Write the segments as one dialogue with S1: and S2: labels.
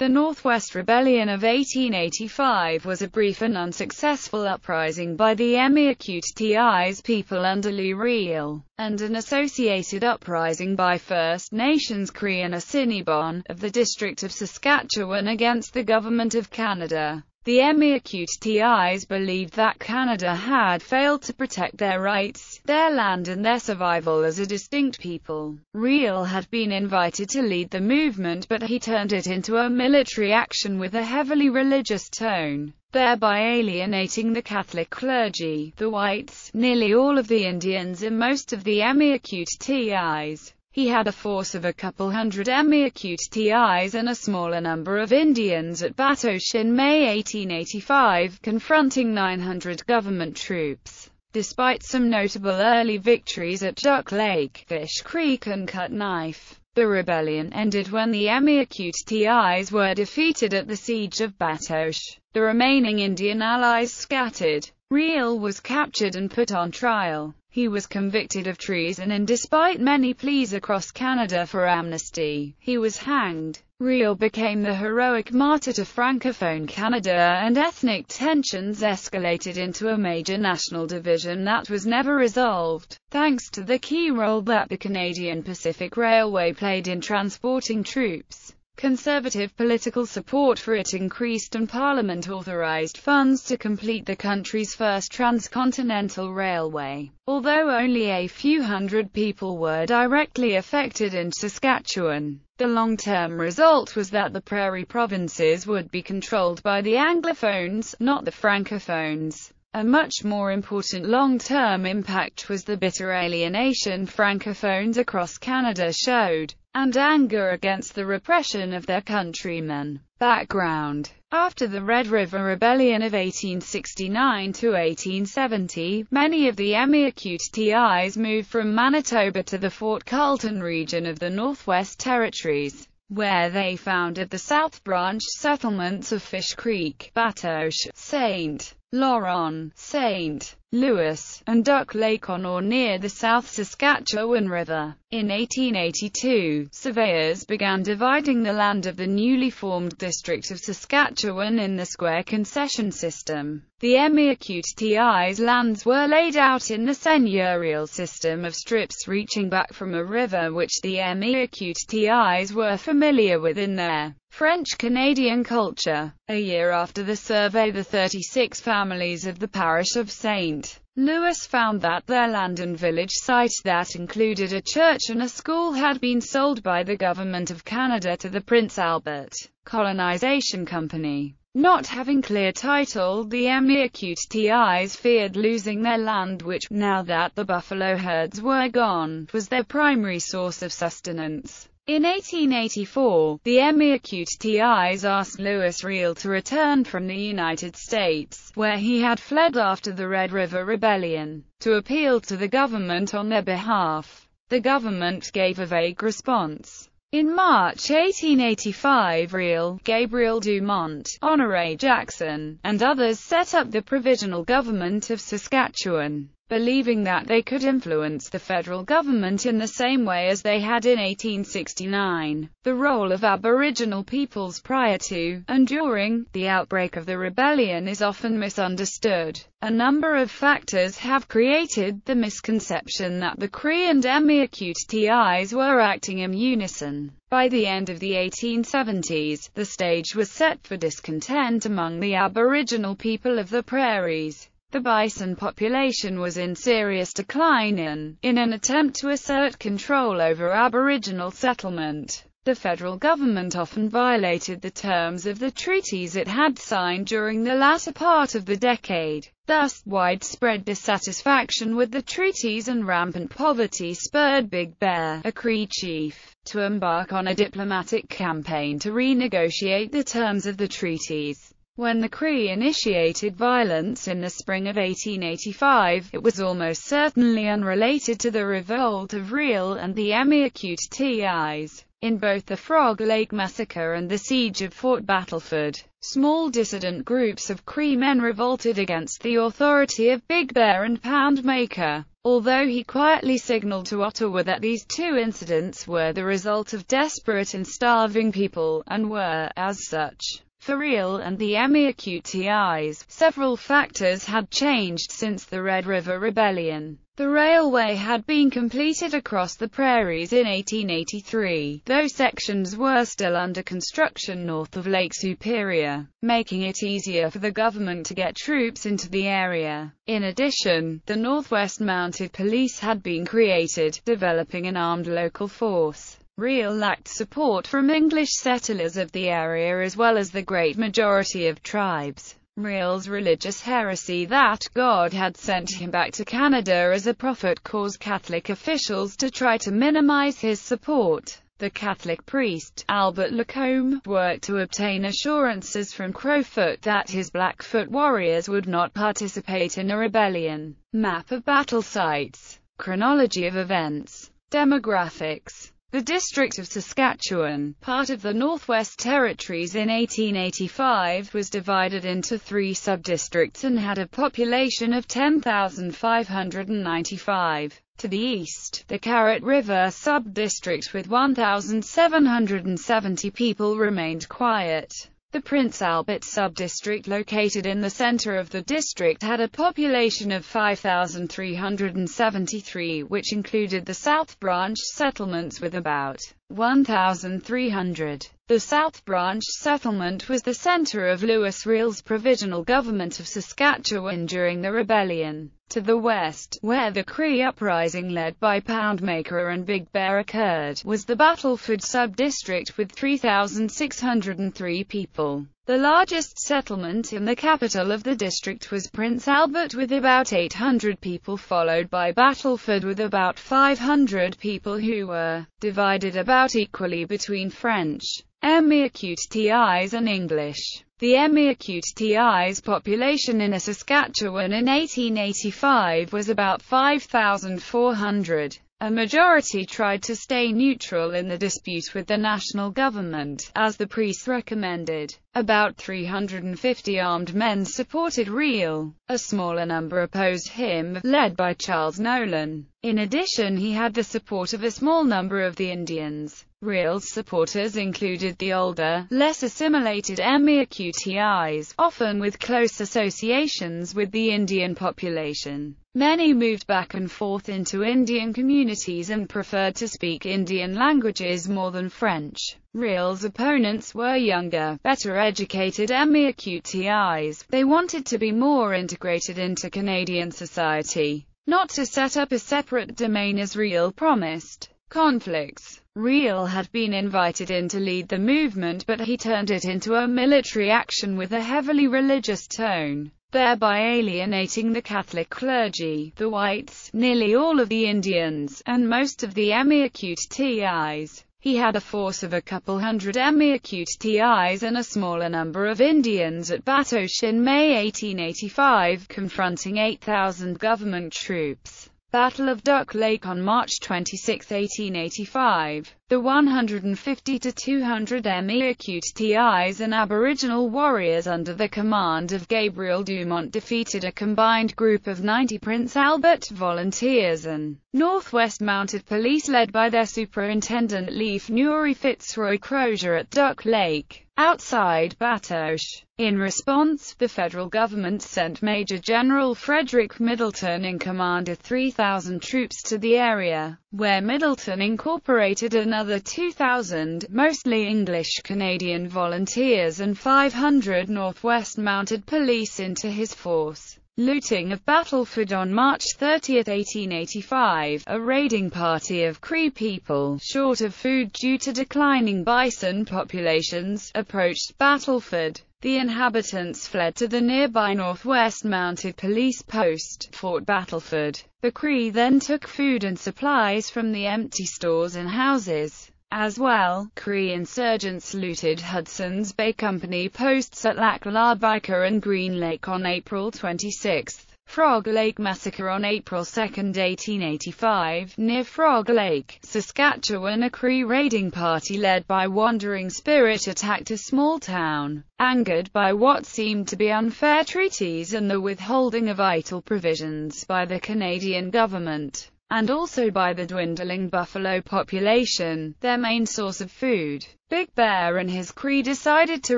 S1: The Northwest Rebellion of 1885 was a brief and unsuccessful uprising by the Métis people under Louis Riel, and an associated uprising by First Nations Cree and Assiniboine, of the District of Saskatchewan against the Government of Canada. The Métis believed that Canada had failed to protect their rights, their land and their survival as a distinct people. Riel had been invited to lead the movement, but he turned it into a military action with a heavily religious tone, thereby alienating the Catholic clergy, the whites, nearly all of the Indians and most of the Métis. He had a force of a couple hundred Métis and a smaller number of Indians at Butte in May 1885, confronting 900 government troops. Despite some notable early victories at Duck Lake, Fish Creek and Cut Knife, the rebellion ended when the Métis were defeated at the Siege of Butte. The remaining Indian allies scattered. Riel was captured and put on trial. He was convicted of treason and despite many pleas across Canada for amnesty, he was hanged. Riel became the heroic martyr to Francophone Canada, and ethnic tensions escalated into a major national division that was never resolved, thanks to the key role that the Canadian Pacific Railway played in transporting troops. Conservative political support for it increased and Parliament authorized funds to complete the country's first transcontinental railway. Although only a few hundred people were directly affected in Saskatchewan, the long-term result was that the prairie provinces would be controlled by the Anglophones, not the Francophones. A much more important long-term impact was the bitter alienation Francophones across Canada showed, and anger against the repression of their countrymen. Background: after the Red River Rebellion of 1869 to 1870, many of the Métis moved from Manitoba to the Fort Carleton region of the Northwest Territories, where they founded the South Branch settlements of Fish Creek, Butte, St. Laurent, St. Louis, and Duck Lake on or near the South Saskatchewan River. In 1882, surveyors began dividing the land of the newly formed District of Saskatchewan in the square concession system. The Métis lands were laid out in the seigneurial system of strips reaching back from a river which the Métis were familiar with in their French-Canadian culture. A year after the survey, the 36 families of the parish of St. Louis found that their land and village site that included a church and a school had been sold by the Government of Canada to the Prince Albert Colonization Company. Not having clear title, the Métis feared losing their land which, now that the buffalo herds were gone, was their primary source of sustenance. In 1884, the Métis asked Louis Riel to return from the United States, where he had fled after the Red River Rebellion, to appeal to the government on their behalf. The government gave a vague response. In March 1885, Riel, Gabriel Dumont, Honoré Jackson, and others set up the Provisional Government of Saskatchewan, believing that they could influence the federal government in the same way as they had in 1869. The role of Aboriginal peoples prior to, and during, the outbreak of the rebellion is often misunderstood. A number of factors have created the misconception that the Cree and Métis were acting in unison. By the end of the 1870s, the stage was set for discontent among the Aboriginal people of the prairies. The bison population was in serious decline in an attempt to assert control over Aboriginal settlement. The federal government often violated the terms of the treaties it had signed during the latter part of the decade. Thus, widespread dissatisfaction with the treaties and rampant poverty spurred Big Bear, a Cree chief, to embark on a diplomatic campaign to renegotiate the terms of the treaties. When the Cree initiated violence in the spring of 1885, it was almost certainly unrelated to the revolt of Riel and the Métis. In both the Frog Lake Massacre and the Siege of Fort Battleford, small dissident groups of Cree men revolted against the authority of Big Bear and Poundmaker, although he quietly signaled to Ottawa that these two incidents were the result of desperate and starving people, and were, as such, for Riel and the Métis. Several factors had changed since the Red River Rebellion. The railway had been completed across the prairies in 1883, though sections were still under construction north of Lake Superior, making it easier for the government to get troops into the area. In addition, the Northwest Mounted Police had been created, developing an armed local force. Riel lacked support from English settlers of the area as well as the great majority of tribes. Riel's religious heresy that God had sent him back to Canada as a prophet caused Catholic officials to try to minimize his support. The Catholic priest, Albert Lacombe, worked to obtain assurances from Crowfoot that his Blackfoot warriors would not participate in a rebellion. Map of battle sites. Chronology of events. Demographics. The District of Saskatchewan, part of the Northwest Territories in 1885, was divided into 3 subdistricts and had a population of 10,595. To the east, the Carrot River subdistrict with 1,770 people remained quiet. The Prince Albert subdistrict, located in the center of the district, had a population of 5,373, which included the South Branch settlements with about 1,300. The South Branch settlement was the center of Louis Riel's provisional government of Saskatchewan during the rebellion. To the west, where the Cree uprising led by Poundmaker and Big Bear occurred, was the Battleford subdistrict with 3,603 people. The largest settlement in the capital of the district was Prince Albert with about 800 people, followed by Battleford with about 500 people, who were divided about equally between French, Métis and English. The Métis population in Saskatchewan in 1885 was about 5,400. A majority tried to stay neutral in the dispute with the national government, as the priests recommended. About 350 armed men supported Riel. A smaller number opposed him, led by Charles Nolan. In addition, he had the support of a small number of the Indians. Riel's supporters included the older, less assimilated Métis, often with close associations with the Indian population. Many moved back and forth into Indian communities and preferred to speak Indian languages more than French. Riel's opponents were younger, better educated Métis. They wanted to be more integrated into Canadian society, not to set up a separate domain as Riel promised. Conflicts. Riel had been invited in to lead the movement, but he turned it into a military action with a heavily religious tone, thereby alienating the Catholic clergy, the whites, nearly all of the Indians, and most of the Métis. He had a force of a couple hundred Métis and a smaller number of Indians at Batoche in May 1885, confronting 8,000 government troops. Battle of Duck Lake on March 26, 1885. The 150 to 200 Métis and Aboriginal warriors under the command of Gabriel Dumont defeated a combined group of 90 Prince Albert volunteers and Northwest Mounted Police led by their Superintendent Leif Nuri Fitzroy Crozier at Duck Lake, outside Batoche. In response, the federal government sent Major General Frederick Middleton in command of 3,000 troops to the area, where Middleton incorporated another 2,000, mostly English-Canadian volunteers and 500 Northwest Mounted Police into his force. Looting of Battleford on March 30, 1885, a raiding party of Cree people, short of food due to declining bison populations, approached Battleford. The inhabitants fled to the nearby Northwest Mounted Police post, Fort Battleford. The Cree then took food and supplies from the empty stores and houses. As well, Cree insurgents looted Hudson's Bay Company posts at Lac La Bica and Green Lake on April 26. Frog Lake Massacre on April 2, 1885, near Frog Lake, Saskatchewan. A Cree raiding party led by Wandering Spirit attacked a small town, angered by what seemed to be unfair treaties and the withholding of vital provisions by the Canadian government, and also by the dwindling buffalo population, their main source of food. Big Bear and his Cree decided to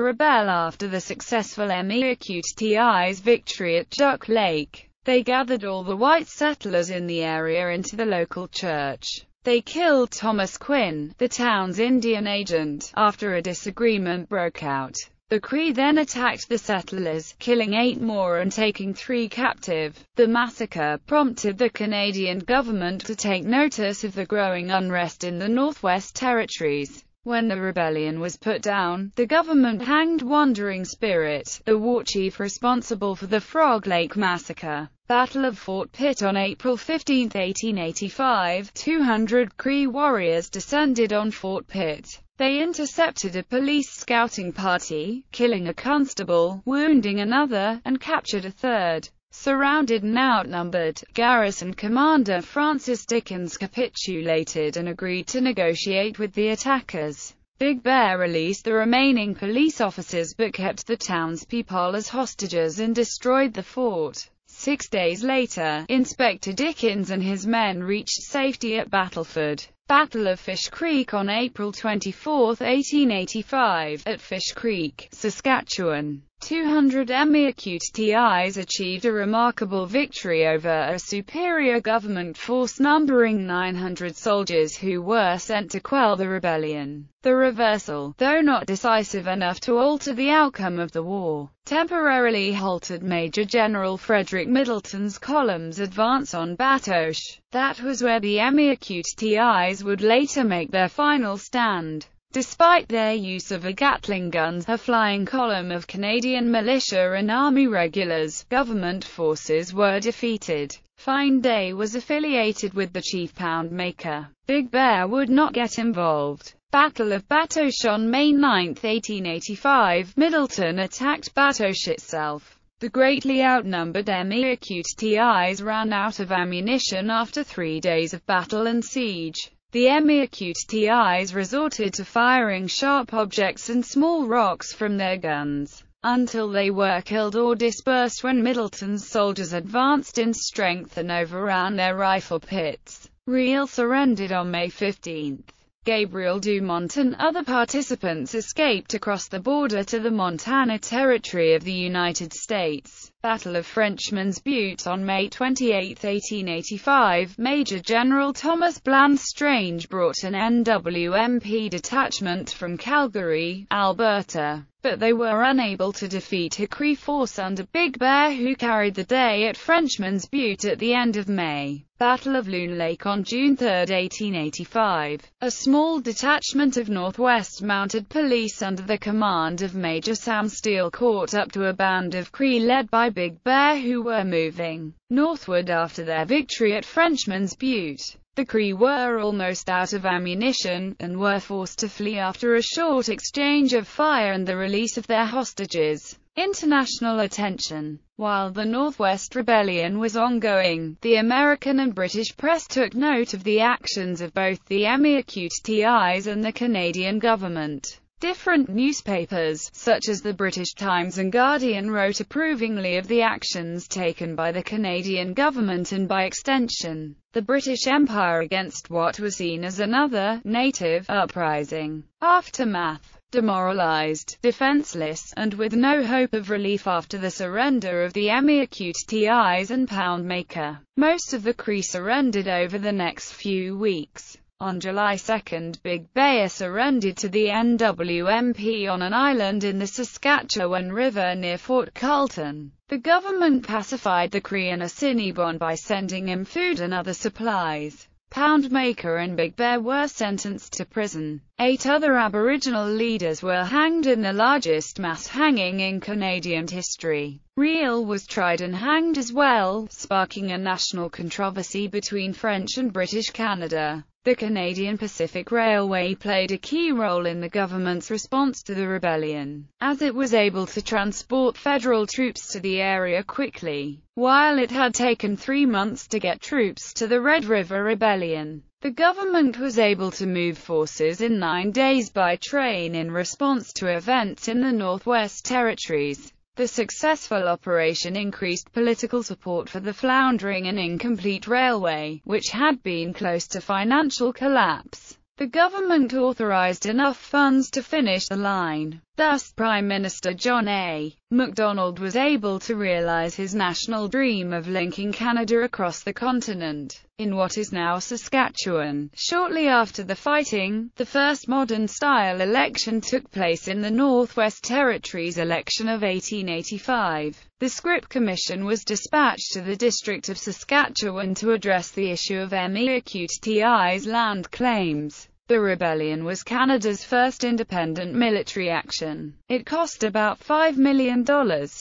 S1: rebel after the successful MEAQTI's victory at Duck Lake. They gathered all the white settlers in the area into the local church. They killed Thomas Quinn, the town's Indian agent, after a disagreement broke out. The Cree then attacked the settlers, killing 8 more and taking 3 captive. The massacre prompted the Canadian government to take notice of the growing unrest in the Northwest Territories. When the rebellion was put down, the government hanged Wandering Spirit, the war chief responsible for the Frog Lake Massacre. Battle of Fort Pitt on April 15, 1885, 200 Cree warriors descended on Fort Pitt. They intercepted a police scouting party, killing a constable, wounding another, and captured a third. Surrounded and outnumbered, garrison commander Francis Dickens capitulated and agreed to negotiate with the attackers. Big Bear released the remaining police officers but kept the townspeople as hostages and destroyed the fort. 6 days later, Inspector Dickens and his men reached safety at Battleford. Battle of Fish Creek on April 24, 1885, at Fish Creek, Saskatchewan. 200 MEAQTIs achieved a remarkable victory over a superior government force numbering 900 soldiers who were sent to quell the rebellion. The reversal, though not decisive enough to alter the outcome of the war, temporarily halted Major General Frederick Middleton's column's advance on Batoche. That was where the MEAQTIs would later make their final stand. Despite their use of Gatling guns, a flying column of Canadian militia and Army regulars, government forces were defeated. Fine Day was affiliated with the chief Poundmaker. Big Bear would not get involved. Battle of Batoche on May 9, 1885, Middleton attacked Batoche itself. The greatly outnumbered MEAQTIs ran out of ammunition after 3 days of battle and siege. The MEAQTIs resorted to firing sharp objects and small rocks from their guns, until they were killed or dispersed when Middleton's soldiers advanced in strength and overran their rifle pits. Riel surrendered on May 15. Gabriel Dumont and other participants escaped across the border to the Montana Territory of the United States. Battle of Frenchman's Butte on May 28, 1885, Major General Thomas Bland Strange brought an NWMP detachment from Calgary, Alberta, but they were unable to defeat a Cree force under Big Bear who carried the day at Frenchman's Butte at the end of May. Battle of Loon Lake on June 3, 1885. A small detachment of Northwest Mounted Police under the command of Major Sam Steele caught up to a band of Cree led by Big Bear who were moving northward after their victory at Frenchman's Butte. The Cree were almost out of ammunition, and were forced to flee after a short exchange of fire and the release of their hostages. International attention. While the Northwest Rebellion was ongoing, the American and British press took note of the actions of both the MEAQTIs and the Canadian government. Different newspapers, such as the British Times and Guardian, wrote approvingly of the actions taken by the Canadian government and, by extension, the British Empire against what was seen as another, native, uprising. Aftermath. Demoralized, defenseless, and with no hope of relief after the surrender of the MEAQTIs and Poundmaker, most of the Cree surrendered over the next few weeks. On July 2, Big Bear surrendered to the NWMP on an island in the Saskatchewan River near Fort Carleton. The government pacified the Cree and Assiniboine by sending him food and other supplies. Poundmaker and Big Bear were sentenced to prison. 8 other Aboriginal leaders were hanged in the largest mass hanging in Canadian history. Riel was tried and hanged as well, sparking a national controversy between French and British Canada. The Canadian Pacific Railway played a key role in the government's response to the rebellion, as it was able to transport federal troops to the area quickly, while it had taken 3 months to get troops to the Red River Rebellion. The government was able to move forces in 9 days by train in response to events in the Northwest Territories. The successful operation increased political support for the floundering and incomplete railway, which had been close to financial collapse. The government authorized enough funds to finish the line. Thus, Prime Minister John A. Macdonald was able to realize his national dream of linking Canada across the continent, in what is now Saskatchewan. Shortly after the fighting, the first modern-style election took place in the Northwest Territories election of 1885. The Scrip Commission was dispatched to the District of Saskatchewan to address the issue of MEAQTI's land claims. The rebellion was Canada's first independent military action. It cost about $5 million,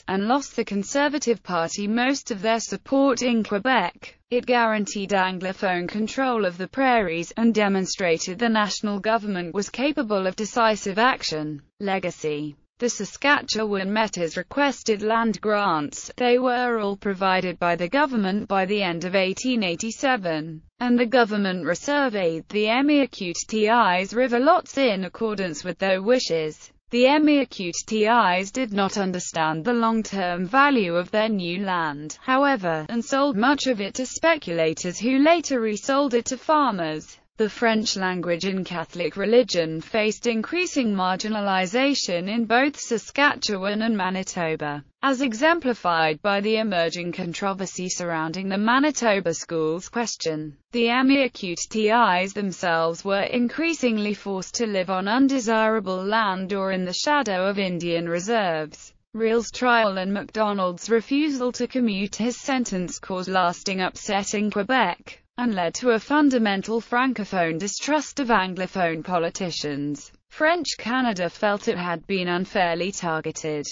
S1: and lost the Conservative Party most of their support in Quebec. It guaranteed Anglophone control of the prairies, and demonstrated the national government was capable of decisive action. Legacy. The Saskatchewan Métis requested land grants. They were all provided by the government by the end of 1887, and the government resurveyed the MEAQTI's river lots in accordance with their wishes. The MEAQTI's did not understand the long-term value of their new land, however, and sold much of it to speculators who later resold it to farmers. The French language and Catholic religion faced increasing marginalization in both Saskatchewan and Manitoba, as exemplified by the emerging controversy surrounding the Manitoba schools question. The MEAQTI's themselves were increasingly forced to live on undesirable land or in the shadow of Indian reserves. Riel's trial and Macdonald's refusal to commute his sentence caused lasting upset in Quebec, and led to a fundamental francophone distrust of Anglophone politicians. French Canada felt it had been unfairly targeted.